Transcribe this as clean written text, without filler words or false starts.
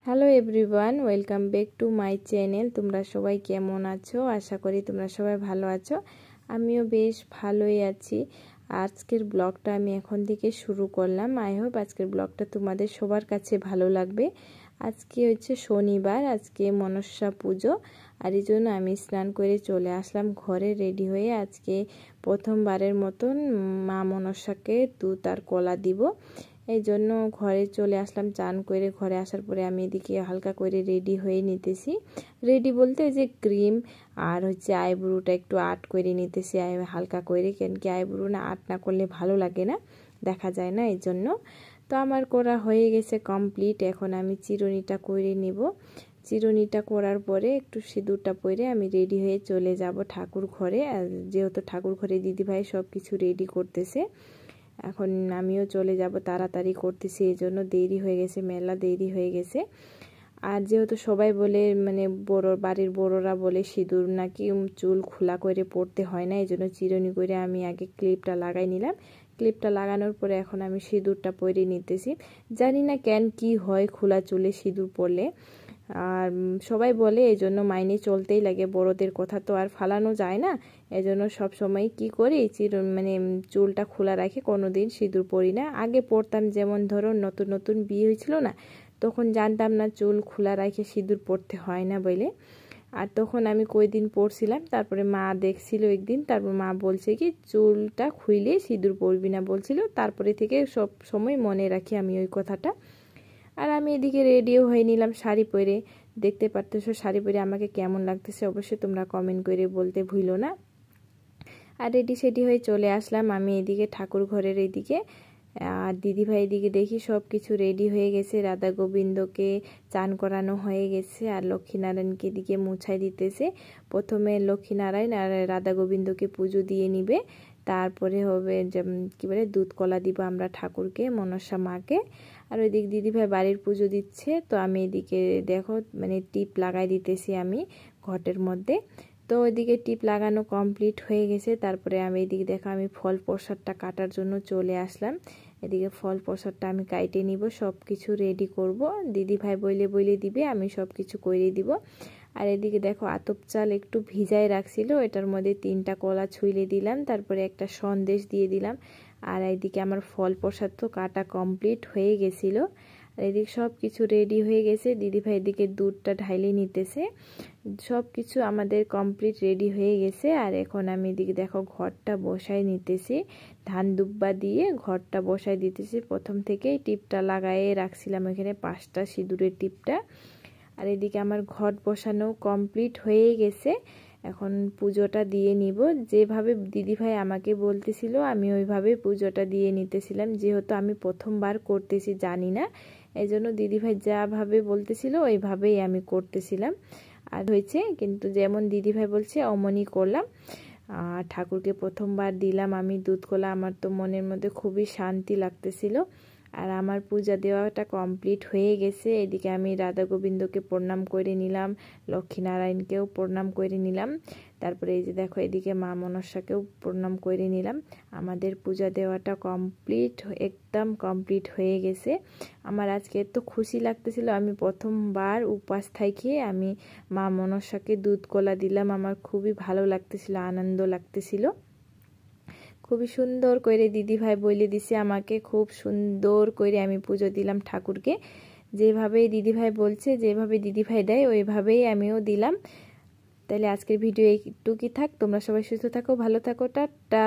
Hello everyone, welcome back to my channel. তোমরা সবাই কেমন আছো? আশা করি তোমরা সবাই ভালো আছো। আমিও বেশ ভালোই আছি। আজকের ব্লগটা আমি এখন থেকে শুরু করলাম। আই হোপ আজকের ব্লগটা তোমাদের সবার কাছে ভালো লাগবে। আজকে হচ্ছে শনিবার, আজকে মনসা পুজো, আর এই জন্য আমি স্নান করে চলে আসলাম ঘরে রেডি হয়ে। আজকে প্রথমবারের মতন মা মনসাকে দুধ আর কলা দিব, এই জন্য ঘরে চলে আসলাম। চান করে ঘরে আসার পরে আমি এদিকে হালকা করে রেডি হয়ে নিতেছি। রেডি বলতে যে ক্রিম আর হচ্ছে আইব্রোটা একটু আর্ট করে নিতেছি হালকা করে, কেন কি আইব্রো না আর্ট না করলে ভালো লাগে না, দেখা যায় না, এই জন্য। তো আমার করা হয়ে গেছে কমপ্লিট। এখন আমি চিরুনিটা করে নিব। চিরুনিটা করার পরে একটু সিঁদুরটা পরে আমি রেডি হয়ে চলে যাব ঠাকুর ঘরে। আর যেহেতু ঠাকুর ঘরে দিদিভাই সব কিছু রেডি করতেছে, এখন আমিও চলে যাব, তাড়াতাড়ি করতেছি, এই জন্য দেরি হয়ে গেছে, মেলা দেরি হয়ে গেছে। আর যেহেতু সবাই বলে, মানে বাড়ির বড়রা বলে সিঁদুর নাকি চুল খোলা করে পরতে হয় না, এই জন্য চিরুনি করে আমি আগে ক্লিপটা লাগাই নিলাম। ক্লিপটা লাগানোর পরে এখন আমি সিঁদুরটা পরে নিতেছি। জানি না কেন কি হয় খোলা চুলে সিঁদুর পরলে, আর সবাই বলে, এই জন্য মাইনে চলতেই লাগে, বড়দের কথা তো আর ফালানো যায় না। এজন্য সব সময় কি করি, মানে চুলটা খোলা রাখি, কোনোদিন সিঁদুর পরি না। আগে পরতাম, যেমন ধরো নতুন নতুন বিয়ে হয়েছিল না, তখন জানতাম না চুল খোলা রাখে সিঁদুর পরতে হয় না বলে। আর তখন আমি কয়েকদিন পরছিলাম, তারপরে মা দেখছিল একদিন, তারপর মা বলছে কি চুলটা খুইলে সিঁদুর পরবি না বলছিল। তারপরে থেকে সব সময় মনে রাখি আমি ওই কথাটা। আর আমি এদিকে রেডিও হয়ে নিলাম শাড়ি পরে। দেখতে পারতেছো শাড়ি পরে আমাকে কেমন লাগতেছে, অবশ্যই তোমরা কমেন্ট করে বলতে ভুলো না। আর রেডি সেডি হয়ে চলে আসলাম আমি এদিকে ঠাকুর ঘরের এদিকে। আর দিদিভাই এদিকে দেখি সব কিছু রেডি হয়ে গেছে। রাধা গোবিন্দকে চান করানো হয়ে গেছে, আর লক্ষ্মীনারায়ণকে এদিকে মুছাই দিতেছে। প্রথমে লক্ষ্মীনারায়ণ আর রাধা গোবিন্দকে পুজো দিয়ে নিবে, তারপরে হবে কি বলে দুধ কলা দিব আমরা ঠাকুরকে, মনসা মাকে। আর ওইদিকে দিদিভাই বাড়ির পুজো দিচ্ছে, তো আমি এদিকে দেখো মানে টিপ লাগাই দিতেছি আমি ঘটের মধ্যে। তো ওইদিকে টিপ লাগানো কমপ্লিট হয়ে গেছে। তারপরে আমি এদিকে দেখো আমি ফল প্রসাদটা কাটার জন্য চলে আসলাম। এদিকে ফল প্রসাদটা আমি কাইটে নিব, সব কিছু রেডি করব। দিদিভাই বইলে দিবে, আমি সব কিছু করে দিব। আর এদিকে দেখো আতপ চাল একটু ভিজায় রাখছিল, এটার মধ্যে 3টা কলা ছুঁইলে দিলাম, তারপরে একটা সন্দেশ দিয়ে দিলাম। আর এইদিকে আমার ফল প্রসাদ তো কাটা কমপ্লিট হয়ে গেছিল। আর এদিকে সব কিছু রেডি হয়ে গেছে। দিদিভাই এদিকে দুধটা ঢাইলে নিতেছে। সব কিছু আমাদের কমপ্লিট রেডি হয়ে গেছে। আর এখন আমি এদিকে দেখো ঘরটা বসাই নিতেছি, ধান দুব্বা দিয়ে ঘরটা বসাই দিতেছি। প্রথম থেকেই টিপটা লাগায়ে রাখছিলাম এখানে 5টা সিঁদুরের টিপটা। আর এদিকে আমার ঘট বসানো কমপ্লিট হয়ে গেছে। এখন পুজোটা দিয়ে নিব। যেভাবে দিদিভাই আমাকে বলতেছিল আমি ওইভাবে পুজোটা দিয়ে নিতেছিলাম, যেহেতু আমি প্রথমবার করতেছি জানি না, এই জন্য দিদিভাই যাভাবে বলতেছিল ওইভাবেই আমি করতেছিলাম। আর হয়েছে, কিন্তু যেমন দিদিভাই বলছে অমনই করলাম। আর ঠাকুরকে প্রথমবার দিলাম আমি দুধ কলা, আমার তো মনের মধ্যে খুবই শান্তি লাগতেছিল। আর আমার পূজা দেওয়াটা কমপ্লিট হয়ে গেছে। এদিকে আমি রাধা গোবিন্দকে প্রণাম করে নিলাম, লক্ষ্মীনারায়ণকেও প্রণাম করে নিলাম। তারপরে এই যে দেখো এদিকে মা মনসাকেও প্রণাম করে নিলাম। আমাদের পূজা দেওয়াটা কমপ্লিট, একদম কমপ্লিট হয়ে গেছে। আমার আজকে এত খুশি লাগতেছিল, আমি প্রথমবার উপাস থাকি আমি মা মনসাকে দুধ কলা দিলাম। আমার খুবই ভালো লাগতেছিল, আনন্দ লাগতেছিল। খুবই সুন্দর করে দিদিভাই বলে দিছে আমাকে, খুব সুন্দর করে আমি পুজো দিলাম ঠাকুরকে। যেভাবে দিদিভাই বলছে, যেভাবে দিদিভাই দেয় ওইভাবেই আমিও দিলাম। তাহলে আজকের ভিডিও এইটুকুই থাক। তোমরা সবাই সুস্থ থাকো, ভালো থাকো, টাটা।